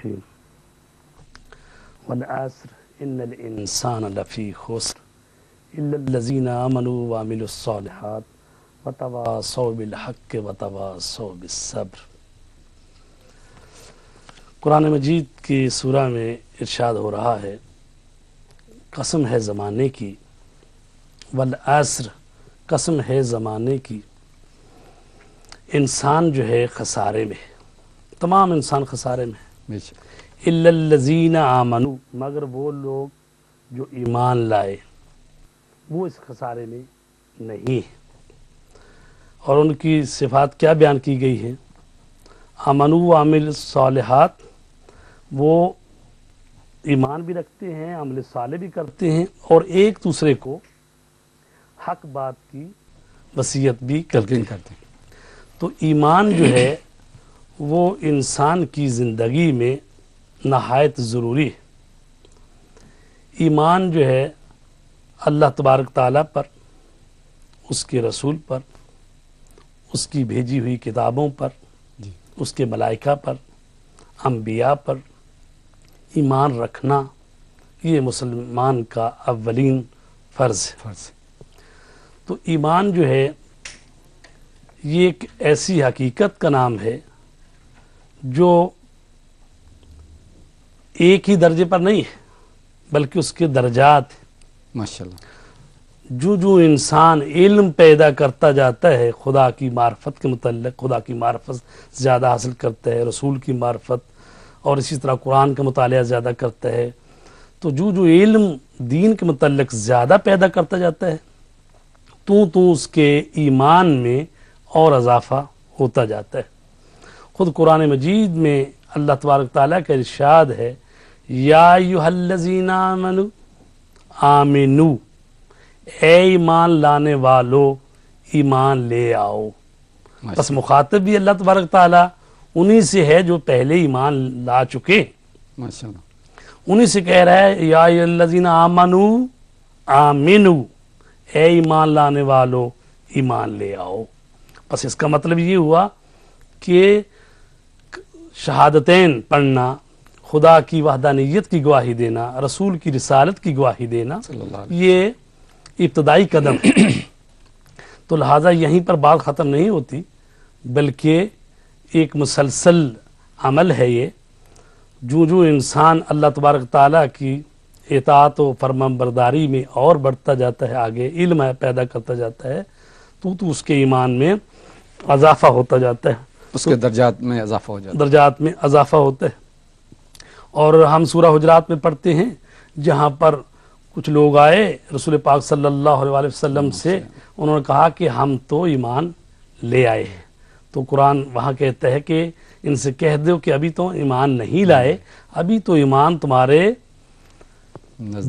الرحیم والعصر ان الانسان لفی خسر الا الذین آمنوا وعملوا الصالحات وتواصوا بالحق وتواصوا بالصبر۔ قرآن مجید کی سورہ میں ارشاد ہو رہا ہے، قسم ہے زمانے کی، والعصر قسم ہے زمانے کی، انسان جو ہے خسارے میں، تمام انسان خسارے میں ہے، الا الذین آمنوا مگر وہ لوگ جو ایمان لائے وہ اس خسارے میں نہیں ہے۔ اور ان کی صفات کیا بیان کی گئی ہے؟ آمنوا وعملوا الصالحات، وہ ایمان بھی رکھتے ہیں، عمل صالح بھی کرتے ہیں، اور ایک دوسرے کو حق بات کی وصیت بھی کرتے ہیں۔ تو ایمان جو ہے وہ انسان کی زندگی میں نہایت ضروری ہے۔ ایمان جو ہے اللہ تبارک تعالیٰ پر، اس کے رسول پر، اس کی بھیجی ہوئی کتابوں پر، اس کے ملائکہ پر، انبیاء پر ایمان رکھنا یہ مسلمان کا اولین فرض ہے۔ تو ایمان جو ہے یہ ایک ایسی حقیقت کا نام ہے جو ایک ہی درجے پر نہیں ہے بلکہ اس کے درجات ہیں۔ ماشاءاللہ۔ جو انسان علم پیدا کرتا جاتا ہے خدا کی معرفت کے متعلق، خدا کی معرفت زیادہ حاصل کرتا ہے، رسول کی معرفت، اور اسی طرح قرآن کا مطالعہ زیادہ کرتا ہے، تو جو علم دین کے متعلق زیادہ پیدا کرتا جاتا ہے تو اس کے ایمان میں اور اضافہ ہوتا جاتا ہے۔ خود قرآن مجید میں اللہ تبارک تعالیٰ کا ارشاد ہے، یا ایھا الذین آمنوا آمنو، اے ایمان لانے والو ایمان لے آؤ۔ بس مخاطب بھی اللہ تبارک تعالیٰ انہی سے ہے جو پہلے ایمان لا چکے، ماشاءاللہ، انہی سے کہہ رہا ہے یا ایھا الذین آمنو آمنو، اے ایمان لانے والو ایمان لے آؤ۔ بس اس کا مطلب یہ ہوا کہ شہادتین پڑھنا، خدا کی وحدانیت کی گواہی دینا، رسول کی رسالت کی گواہی دینا، یہ ابتدائی قدم ہے۔ تو لہٰذا یہیں پر بات ختم نہیں ہوتی بلکہ ایک مسلسل عمل ہے یہ، جو انسان اللہ تبارک تعالیٰ کی اطاعت و فرمانبرداری میں اور بڑھتا جاتا ہے، آگے علم پیدا کرتا جاتا ہے تو اس کے ایمان میں اضافہ ہوتا جاتا ہے، اس کے درجات میں اضافہ ہو جاتا ہے، درجات میں اضافہ ہوتا ہے۔ اور ہم سورہ حجرات میں پڑھتے ہیں جہاں پر کچھ لوگ آئے رسول پاک صلی اللہ علیہ وسلم سے، انہوں نے کہا کہ ہم تو ایمان لے آئے ہیں، تو قرآن وہاں کہتا ہے کہ ان سے کہہ دو کہ ابھی تو ایمان نہیں لائے، ابھی تو ایمان تمہارے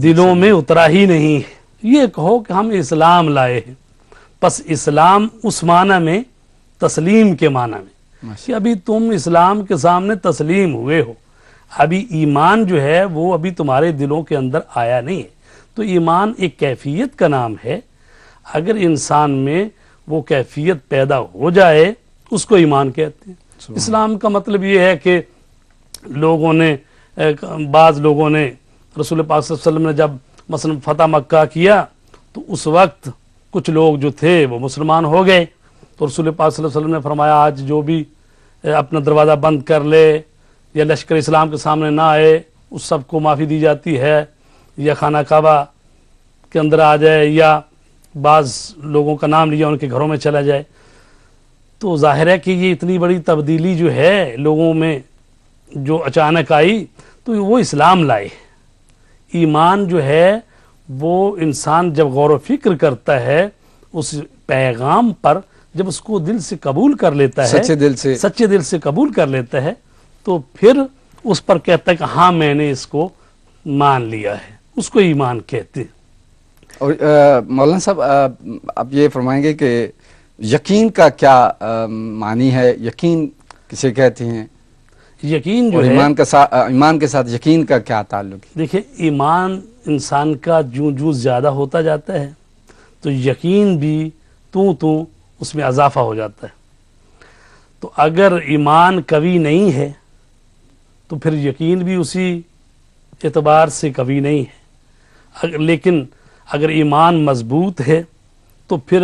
دلوں میں اترا ہی نہیں ہے، یہ کہو کہ ہم اسلام لائے ہیں۔ پس اسلام اس معنی میں، تسلیم کے معنی میں، کہ ابھی تم اسلام کے سامنے تسلیم ہوئے ہو، ابھی ایمان جو ہے وہ ابھی تمہارے دلوں کے اندر آیا نہیں ہے۔ تو ایمان ایک کیفیت کا نام ہے، اگر انسان میں وہ کیفیت پیدا ہو جائے اس کو ایمان کہتے ہیں۔ اسلام کا مطلب یہ ہے کہ بعض لوگوں نے رسول پاک صلی اللہ علیہ وسلم نے جب مثلا فتح مکہ کیا تو اس وقت کچھ لوگ جو تھے وہ مسلمان ہو گئے، تو رسول پاک صلی اللہ علیہ وسلم نے فرمایا آج جو بھی اپنا دروازہ بند کر لے یا لشکر اسلام کے سامنے نہ آئے اس سب کو معافی دی جاتی ہے، یا خانہ کعبہ کے اندر آ جائے یا بعض لوگوں کا نام لیا ان کے گھروں میں چلا جائے۔ تو ظاہر ہے کہ یہ اتنی بڑی تبدیلی جو ہے لوگوں میں جو اچانک آئی تو وہ اسلام لائے۔ ایمان جو ہے وہ انسان جب غور و فکر کرتا ہے اس پیغام پر، جب اس کو دل سے قبول کر لیتا ہے، سچے دل سے قبول کر لیتا ہے، تو پھر اس پر کہتا ہے کہ ہاں میں نے اس کو مان لیا ہے، اس کو ایمان کہتے ہیں۔ اور مولانا صاحب آپ یہ فرمائیں گے کہ یقین کا کیا معنی ہے؟ یقین کسے کہتے ہیں؟ یقین جو اور ہے ایمان کے ساتھ یقین کا کیا تعلق ہے؟ دیکھیں ایمان انسان کا جو زیادہ ہوتا جاتا ہے تو یقین بھی اس میں اضافہ ہو جاتا ہے۔ تو اگر ایمان قوی نہیں ہے تو تو پھر یقین بھی اسی اعتبار سے کبھی نہیں ہے. لیکن اگر ایمان مضبوط ہے تو پھر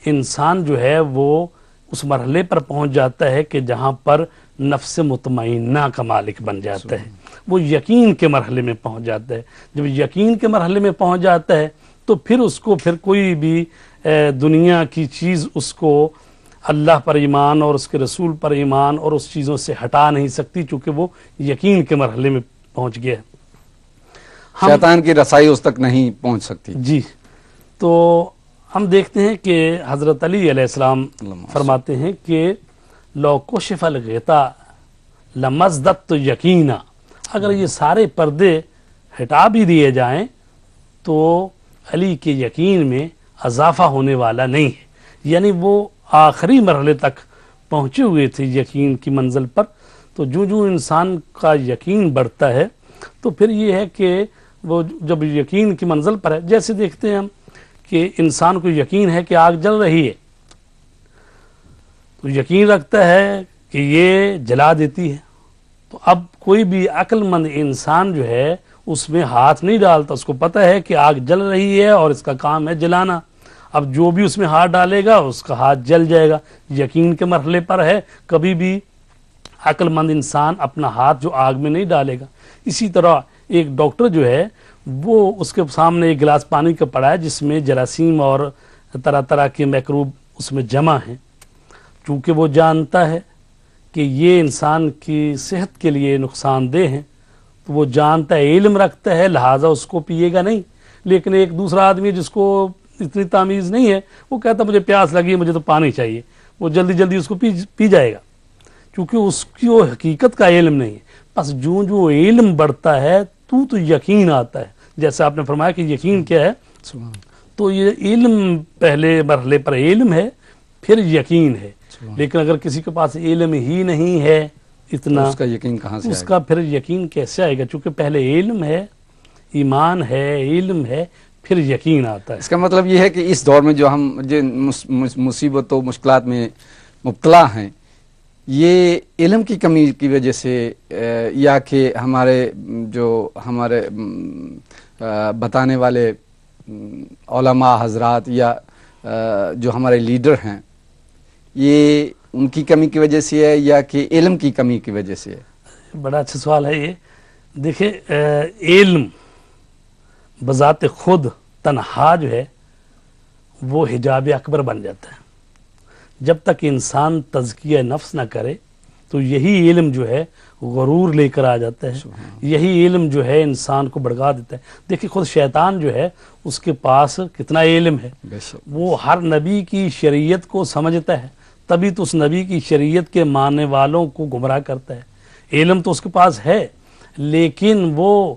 انسان جو ہے وہ اس مرحلے پر پہنچ جاتا ہے کہ جہاں پر نفس مطمئنہ کا مالک بن جاتا ہے. وہ یقین کے مرحلے میں پہنچ جاتا ہے. جب یقین کے مرحلے میں پہنچ جاتا ہے تو پھر اس کو پھر کوئی بھی دنیا کی چیز اس کو اللہ پر ایمان اور اس کے رسول پر ایمان اور اس چیزوں سے ہٹا نہیں سکتی، چونکہ وہ یقین کے مرحلے میں پہنچ گیا ہے. شیطان کی رسائی اس تک نہیں پہنچ سکتی. جی، تو ہم دیکھتے ہیں کہ حضرت علی علیہ السلام فرماتے ہیں کہ لو کشف الغطاء لمزددت یقینا، اگر یہ سارے پردے ہٹا بھی دیے جائیں تو علی کے یقین میں اضافہ ہونے والا نہیں ہے. یعنی وہ آخری مرحلے تک پہنچے ہوئے تھے یقین کی منزل پر. تو جو انسان کا یقین بڑھتا ہے تو پھر یہ ہے کہ وہ جب یقین کی منزل پر ہے، جیسے دیکھتے ہیں ہم کہ انسان کو یقین ہے کہ آگ جل رہی ہے تو یقین رکھتا ہے کہ یہ جلا دیتی ہے. تو اب کوئی بھی عقل مند انسان جو ہے اس میں ہاتھ نہیں ڈالتا، اس کو پتہ ہے کہ آگ جل رہی ہے اور اس کا کام ہے جلانا. اب جو بھی اس میں ہاتھ ڈالے گا اس کا ہاتھ جل جائے گا. یقین کے مرحلے پر ہے، کبھی بھی عقل مند انسان اپنا ہاتھ جو آگ میں نہیں ڈالے گا. اسی طرح ایک ڈاکٹر جو ہے وہ اس کے سامنے ایک گلاس پانی کا پڑا ہے جس میں جراثیم اور طرح طرح کے میکروب اس میں جمع ہیں. چونکہ وہ جانتا ہے کہ یہ انسان کی صحت کے لیے نقصان دہ ہیں تو وہ جانتا ہے، علم رکھتا ہے، لہٰذا اس کو پیے گا نہیں. لیکن ایک دوسرا آدمی جس کو اتنی تمیز نہیں ہے وہ کہتا مجھے پیاس لگی ہے، مجھے تو پانی چاہیے، وہ جلدی جلدی اس کو پی جائے گا کیونکہ اس کی وہ حقیقت کا علم نہیں ہے. بس جو علم بڑھتا ہے تو یقین آتا ہے. جیسے آپ نے فرمایا کہ یقین کیا ہے، تو یہ علم پہلے مرحلے پر علم ہے پھر یقین ہے. لیکن اگر کسی کے پاس علم ہی نہیں ہے اتنا، اس کا یقین کہاں سے اس کا پھر یقین کیسے آئے گا؟ چونکہ پہلے علم ہے، ایمان ہے، علم ہے، پھر یقین آتا ہے. اس کا مطلب یہ ہے کہ اس دور میں جو ہم مصیبت و مشکلات میں مبتلا ہیں، یہ علم کی کمی کی وجہ سے یا کہ ہمارے بتانے والے علماء حضرات یا جو ہمارے لیڈر ہیں، یہ ان کی کمی کی وجہ سے ہے یا کہ علم کی کمی کی وجہ سے ہے؟ بڑا اچھا سوال ہے یہ. دیکھیں، علم بذات خود تنہا جو ہے وہ حجاب اکبر بن جاتا ہے. جب تک انسان تزکیہ نفس نہ کرے تو یہی علم جو ہے غرور لے کر آ جاتا ہے. یہی علم جو ہے انسان کو بھڑکا دیتا ہے. دیکھیں، خود شیطان جو ہے اس کے پاس کتنا علم ہے، وہ ہر نبی کی شریعت کو سمجھتا ہے، تبھی تو اس نبی کی شریعت کے ماننے والوں کو گمراہ کرتا ہے. علم تو اس کے پاس ہے لیکن وہ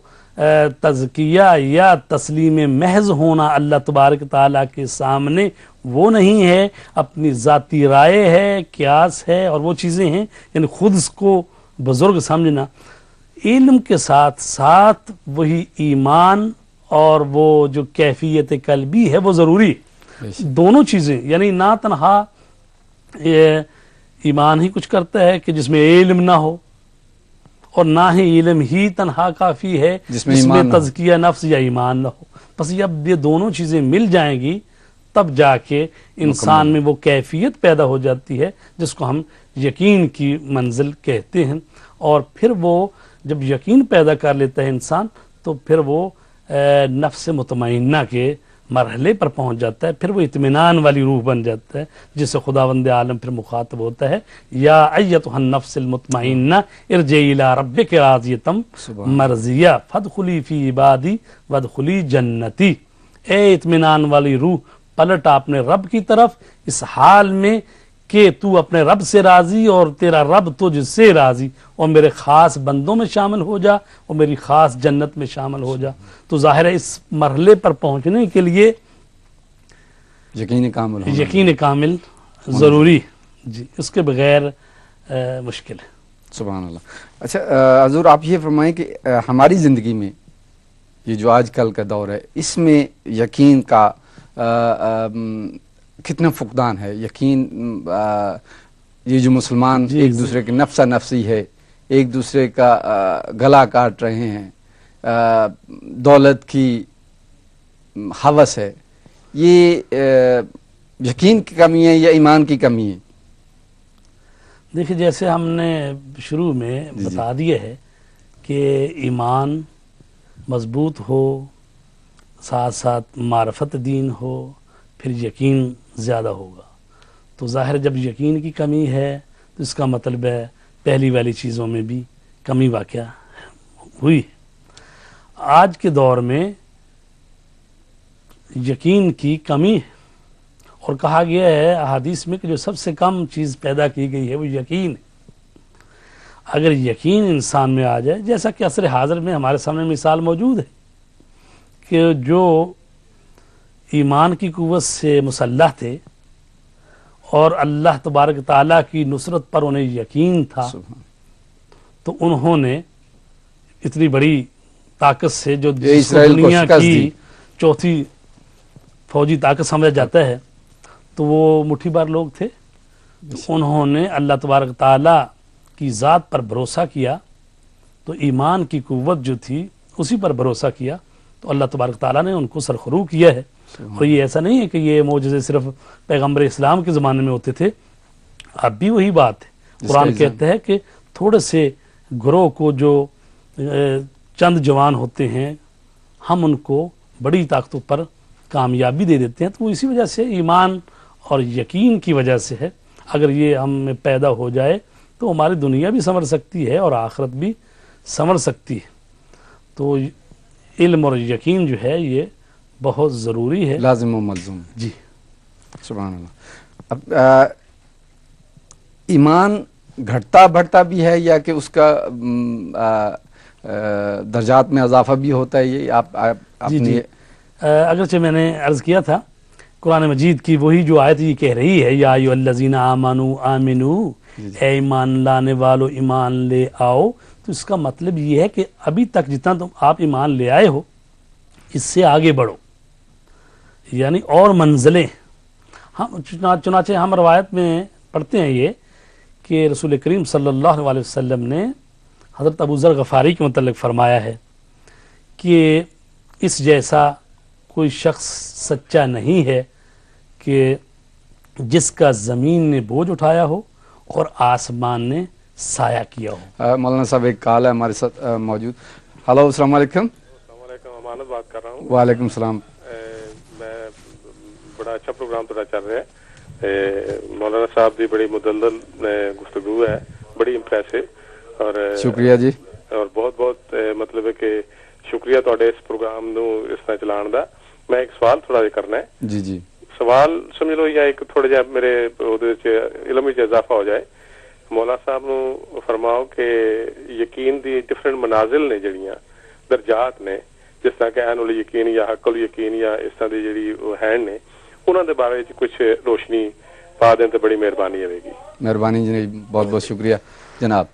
تزکیہ یا تسلیم محض ہونا اللہ تبارک تعالیٰ کے سامنے وہ نہیں ہے. اپنی ذاتی رائے ہے، قیاس ہے اور وہ چیزیں ہیں، یعنی خود اس کو بزرگ سمجھنا. علم کے ساتھ ساتھ وہی ایمان اور وہ جو کیفیت قلبی ہے وہ ضروری ہے. دونوں چیزیں، یعنی نہ تنہا ایمان ہی کچھ کرتا ہے کہ جس میں علم نہ ہو، اور نہ ہی علم ہی تنہا کافی ہے جس میں تزکیہ نفس یا ایمان نہ ہو. بس جب یہ دونوں چیزیں مل جائیں گی تب جا کے انسان میں وہ کیفیت پیدا ہو جاتی ہے جس کو ہم یقین کی منزل کہتے ہیں. اور پھر وہ جب یقین پیدا کر لیتا ہے انسان تو پھر وہ نفس مطمئنہ کے مرحلے پر پہنچ جاتا ہے. پھر وہ اطمینان والی روح بن جاتا ہے جس سے خداوند عالم پھر مخاطب ہوتا ہے، یا ایتھا النفس المطمئنہ ارجعی الی ربک راضیۃ مرضیہ فادخلی فی عبادی وادخلی جنتی. اے اطمینان والی روح، پلٹ اپنے رب کی طرف اس حال میں کہ تو اپنے رب سے راضی اور تیرا رب تجھ سے راضی، اور میرے خاص بندوں میں شامل ہو جا اور میری خاص جنت میں شامل ہو جا. تو ظاہر ہے اس مرحلے پر پہنچنے کے لیے یقین کامل ضروری. جی، اس کے بغیر مشکل ہے. سبحان اللہ. اچھا حضور، آپ یہ فرمائیں کہ ہماری زندگی میں یہ جو آج کل کا دور ہے اس میں یقین کا کتنا فقدان ہے؟ یقین یہ جو مسلمان ایک دوسرے کے نفسا نفسی ہے، ایک دوسرے کا گلا کاٹ رہے ہیں، دولت کی ہوس ہے، یہ یقین کی کمی ہے یا ایمان کی کمی ہے؟ دیکھیں جیسے ہم نے شروع میں بتا دیا ہے کہ ایمان مضبوط ہو، ساتھ ساتھ معرفت دین ہو، پھر یقین زیادہ ہوگا. تو ظاہر جب یقین کی کمی ہے تو اس کا مطلب ہے پہلی والی چیزوں میں بھی کمی واقع ہوئی. آج کے دور میں یقین کی کمی ہے، اور کہا گیا ہے احادیث میں کہ جو سب سے کم چیز پیدا کی گئی ہے وہ یقین ہے. اگر یقین انسان میں آ جائے، جیسا کہ عصر حاضر میں ہمارے سامنے مثال موجود ہے کہ جو ایمان کی قوت سے مسلح تھے اور اللہ تبارک تعالیٰ کی نصرت پر انہیں یقین تھا، تو انہوں نے اتنی بڑی طاقت سے جو دنیا کی چوتھی فوجی طاقت سمجھا جاتا ہے، تو وہ مٹھی بھر لوگ تھے. انہوں نے اللہ تبارک تعالیٰ کی ذات پر بھروسہ کیا، تو ایمان کی قوت جو تھی اسی پر بھروسہ کیا، تو اللہ تبارک تعالیٰ نے ان کو سرخرو کیا ہے. اور یہ ایسا نہیں ہے کہ یہ معجزے صرف پیغمبر اسلام کے زمانے میں ہوتے تھے، اب بھی وہی بات ہے. قرآن کہتا ہے کہ تھوڑے سے گروہ کو جو چند جوان ہوتے ہیں ہم ان کو بڑی طاقتوں پر کامیابی دے دیتے ہیں. تو وہ اسی وجہ سے ایمان اور یقین کی وجہ سے ہے. اگر یہ ہم میں پیدا ہو جائے تو ہماری دنیا بھی سنور سکتی ہے اور آخرت بھی سنور سکتی ہے. تو علم اور یقین جو ہے یہ بہت ضروری ہے، لازم و ملزوم. جی سبحان اللہ. اب ایمان گھٹتا بڑھتا بھی ہے یا کہ اس کا درجات میں اضافہ بھی ہوتا ہے؟ یہ آپ جی اگرچہ میں نے عرض کیا تھا قرآن مجید کی وہی جو آیت یہ کہہ رہی ہے یا ایھا الذین آمنوا آمنو، اے ایمان لانے والو ایمان لے آؤ. تو اس کا مطلب یہ ہے کہ ابھی تک جتنا تم آپ ایمان لے آئے ہو اس سے آگے بڑھو، یعنی اور منزلیں. چنانچہ ہم روایت میں پڑھتے ہیں یہ کہ رسول کریم صلی اللہ علیہ وسلم نے حضرت ابو ذر غفاری کے متعلق فرمایا ہے کہ اس جیسا کوئی شخص سچا نہیں ہے کہ جس کا زمین نے بوجھ اٹھایا ہو اور آسمان نے سایہ کیا ہو. مولانا صاحب ایک کال ہے ہمارے ساتھ موجود. ہلو، السلام علیکم. السلام علیکم، امانت بات کر رہا ہوں. وعلیکم السلام. میں بڑا اچھا پروگرام تھوڑا چل رہا ہے. مولانا صاحب دی بڑی مدلل گفتگو ہے، بڑی امپریسو. اور شکریہ جی. اور بہت بہت مطلب ہے کہ شکریہ تواڈے اس پروگرام نو اس طرح چلان دا. میں ایک سوال تھوڑا جہا کرنا ہے. جی جی. سوال سمجھ لو یا ایک تھوڑا جہا میرے علم وچ اضافہ ہو جائے. مولا صاحب نو فرماؤ کہ یقین دی ڈفرنٹ منازل نے جڑیاں درجات نے، جس طرح کہ عین الیقین یا حق الیقین یا اس طرح دی جڑی ہیں نے، انہاں دے بارے وچ کچھ روشنی پا دیں تو بڑی مہربانی ہوے گی. مہربانی جی، بہت بہت شکریہ جناب.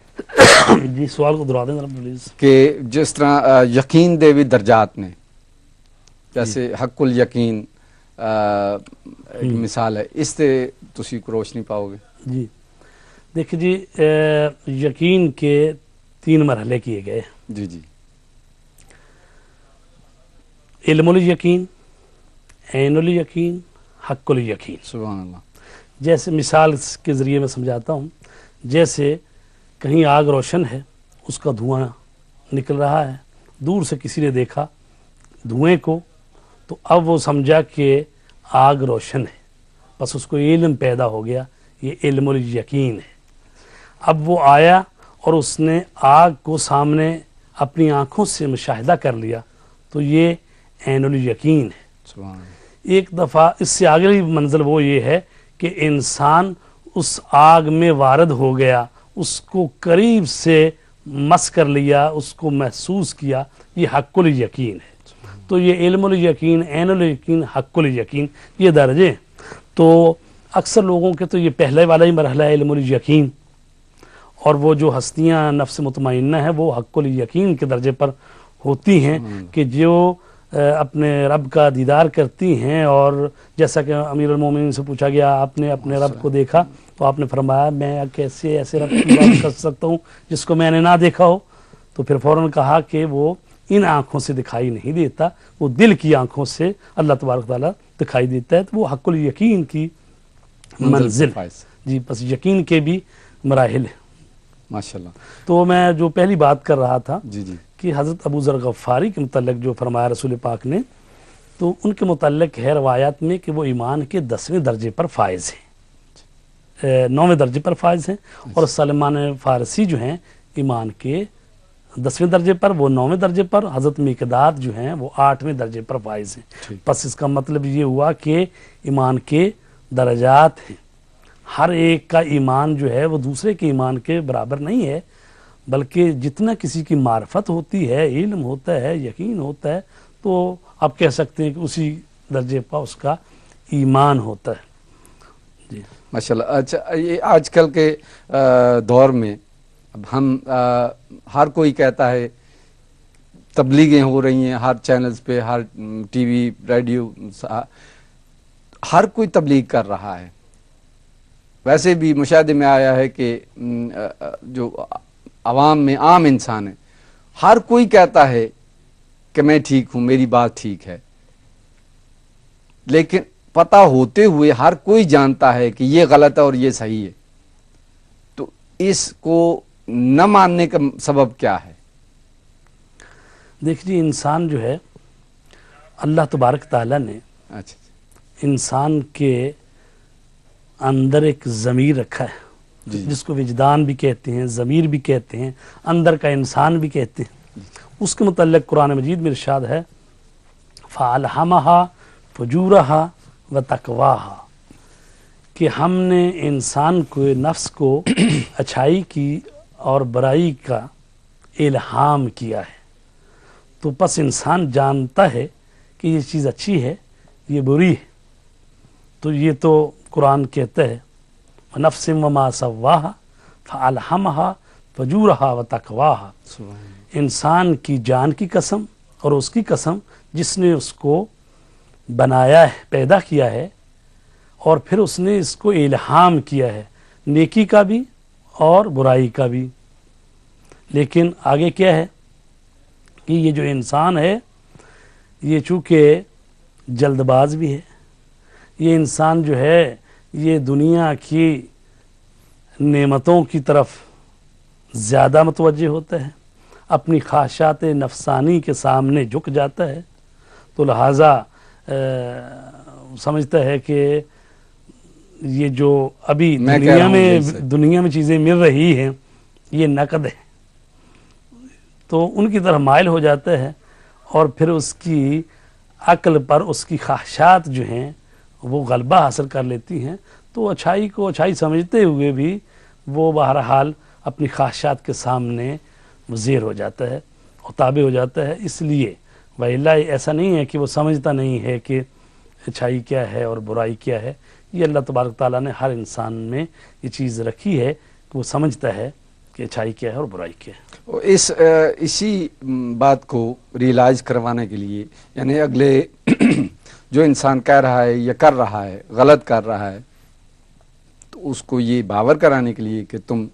جی سوال کو دہرا دیں ذرا پلیز. کہ جس طرح یقین دے بھی درجات نے، جیسے حق الیقین ایک مثال ہے، اس سے تسی کو روشنی پاؤ گے. جی دیکھیں جی، یقین کے 3 مرحلے کیے گئے. جی جی. علم الیقین، عین الیقین، حق الیقین. سبحان اللہ. جیسے مثال کے ذریعے میں سمجھاتا ہوں، جیسے کہیں آگ روشن ہے، اس کا دھواں نکل رہا ہے، دور سے کسی نے دیکھا دھوئیں کو تو اب وہ سمجھا کہ آگ روشن ہے، بس اس کو علم پیدا ہو گیا، یہ علم الیقین ہے. اب وہ آیا اور اس نے آگ کو سامنے اپنی آنکھوں سے مشاہدہ کر لیا، تو یہ عین الیقین ہے. سبحان اللہ. ایک دفعہ اس سے آگے منزل وہ یہ ہے کہ انسان اس آگ میں وارد ہو گیا، اس کو قریب سے مس کر لیا، اس کو محسوس کیا، یہ حق الیقین ہے. تو یہ علم الیقین، عین الیقین، حق الیقین، یہ درجے ہیں. تو اکثر لوگوں کے تو یہ پہلے والا ہی مرحلہ ہے علم الیقین، اور وہ جو ہستیاں نفس مطمئنہ ہیں وہ حق الیقین کے درجے پر ہوتی ہیں کہ جو اپنے رب کا دیدار کرتی ہیں، اور جیسا کہ امیر المومنین سے پوچھا گیا آپ نے اپنے رب کو دیکھا، تو آپ نے فرمایا میں کیسے ایسے رب کی بات کر سکتا ہوں جس کو میں نے نہ دیکھا ہو، تو پھر فوراً کہا کہ وہ ان آنکھوں سے دکھائی نہیں دیتا، وہ دل کی آنکھوں سے اللہ تبارک تعالیٰ دکھائی دیتا ہے، تو وہ حق الیقین کی منزل، جی بس یقین کے بھی مراحل ہیں ماشاءاللہ۔ تو میں جو پہلی بات کر رہا تھا جی جی کہ حضرت ابو ذر غفاری کے متعلق جو فرمایا رسول پاک نے، تو ان کے متعلق ہے روایات میں کہ وہ ایمان کے 10ویں درجے پر فائز ہیں، 9ویں درجے پر فائز ہیں، اور سلمان فارسی جو ہیں ایمان کے 10ویں درجے پر، وہ 9ویں درجے پر، حضرت مقداد جو ہیں وہ 8ویں درجے پر فائز ہیں۔ بس اس کا مطلب یہ ہوا کہ ایمان کے درجات ہیں، ہر ایک کا ایمان جو ہے وہ دوسرے کے ایمان کے برابر نہیں ہے، بلکہ جتنا کسی کی معرفت ہوتی ہے، علم ہوتا ہے، یقین ہوتا ہے، تو آپ کہہ سکتے ہیں کہ اسی درجے پر اس کا ایمان ہوتا ہے۔ جی ماشاءاللہ۔ اچھا، یہ آج کل کے دور میں اب ہم ہر کوئی کہتا ہے تبلیغیں ہو رہی ہیں ہر چینلز پہ، ہر ٹی وی، ریڈیو، ہر کوئی تبلیغ کر رہا ہے۔ ویسے بھی مشاہدے میں آیا ہے کہ جو عوام میں عام انسان ہے، ہر کوئی کہتا ہے کہ میں ٹھیک ہوں، میری بات ٹھیک ہے، لیکن پتہ ہوتے ہوئے ہر کوئی جانتا ہے کہ یہ غلط ہے اور یہ صحیح ہے، تو اس کو نہ ماننے کا سبب کیا ہے؟ دیکھیے، انسان جو ہے اللہ تبارک تعالیٰ نے اچھا انسان کے اندر ایک ضمیر رکھا ہے، جی جس کو وجدان بھی کہتے ہیں، ضمیر بھی کہتے ہیں، اندر کا انسان بھی کہتے ہیں۔ اس کے متعلق قرآن مجید میں ارشاد ہے فَأَلْهَمَهَا فُجُورَهَا وَتَقْوَاهَا، کہ ہم نے انسان کو، نفس کو اچھائی کی اور برائی کا الہام کیا ہے، تو پس انسان جانتا ہے کہ یہ چیز اچھی ہے، یہ بری ہے، تو یہ تو قرآن کہتا ہے وَنَفْسٍ وَمَا سَوَّاهَا فَأَلْهَمَهَا فُجُورَهَا وَتَقْوَاهَا، انسان کی جان کی قسم اور اس کی قسم جس نے اس کو بنایا ہے، پیدا کیا ہے، اور پھر اس نے اس کو الہام کیا ہے نیکی کا بھی اور برائی کا بھی۔ لیکن آگے کیا ہے کہ یہ جو انسان ہے یہ چونکہ جلد باز بھی ہے، یہ انسان جو ہے یہ دنیا کی نعمتوں کی طرف زیادہ متوجہ ہوتا ہے، اپنی خواہشات نفسانی کے سامنے جھک جاتا ہے، تو لہٰذا سمجھتا ہے کہ یہ جو ابھی دنیا میں چیزیں مل رہی ہیں یہ نقد ہے، تو ان کی طرف مائل ہو جاتا ہے، اور پھر اس کی عقل پر اس کی خواہشات جو ہیں وہ غلبہ حاصل کر لیتی ہیں، تو اچھائی کو اچھائی سمجھتے ہوئے بھی وہ بہرحال اپنی خواہشات کے سامنے زیر ہو جاتا ہے اور تابع ہو جاتا ہے۔ اس لیے وَإِلَّا ایسا نہیں ہے کہ وہ سمجھتا نہیں ہے کہ اچھائی کیا ہے اور برائی کیا ہے، یہ اللہ تبارک تعالیٰ نے ہر انسان میں یہ چیز رکھی ہے کہ وہ سمجھتا ہے کہ اچھائی کیا ہے اور برائی کیا ہے۔ اسی بات کو ریئلائز کروانے کے لیے، یعنی اگلے جو انسان کہہ رہا ہے یا کر رہا ہے، غلط کر رہا ہے، تو اس کو یہ باور کرانے کے لیے کہ تم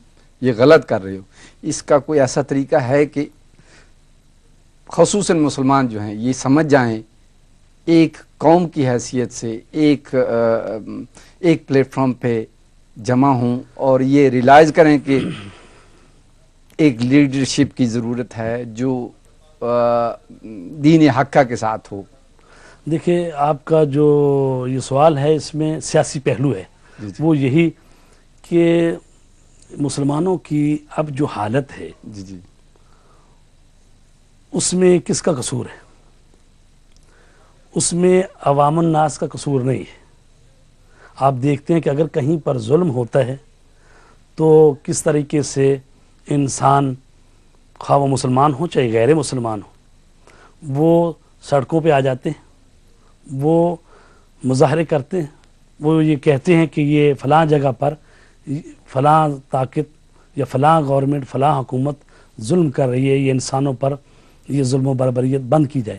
یہ غلط کر رہے ہو، اس کا کوئی ایسا طریقہ ہے کہ خصوصاً مسلمان جو ہیں یہ سمجھ جائیں، ایک قوم کی حیثیت سے ایک پلیٹ فارم پہ جمع ہوں اور یہ ریئلائز کریں کہ ایک لیڈرشپ کی ضرورت ہے جو دین حقہ کے ساتھ ہو؟ دیکھیں، آپ کا جو یہ سوال ہے اس میں سیاسی پہلو ہے، وہ یہی کہ مسلمانوں کی اب جو حالت ہے جی اس میں کس کا قصور ہے؟ اس میں عوام الناس کا قصور نہیں ہے۔ آپ دیکھتے ہیں کہ اگر کہیں پر ظلم ہوتا ہے تو کس طریقے سے انسان، خواہ وہ مسلمان ہو چاہے غیر مسلمان ہو، وہ سڑکوں پہ آ جاتے ہیں، وہ مظاہرے کرتے ہیں، وہ یہ کہتے ہیں کہ یہ فلاں جگہ پر فلاں طاقت یا فلاں گورنمنٹ، فلاں حکومت ظلم کر رہی ہے، یہ انسانوں پر یہ ظلم و بربریت بند کی جائے۔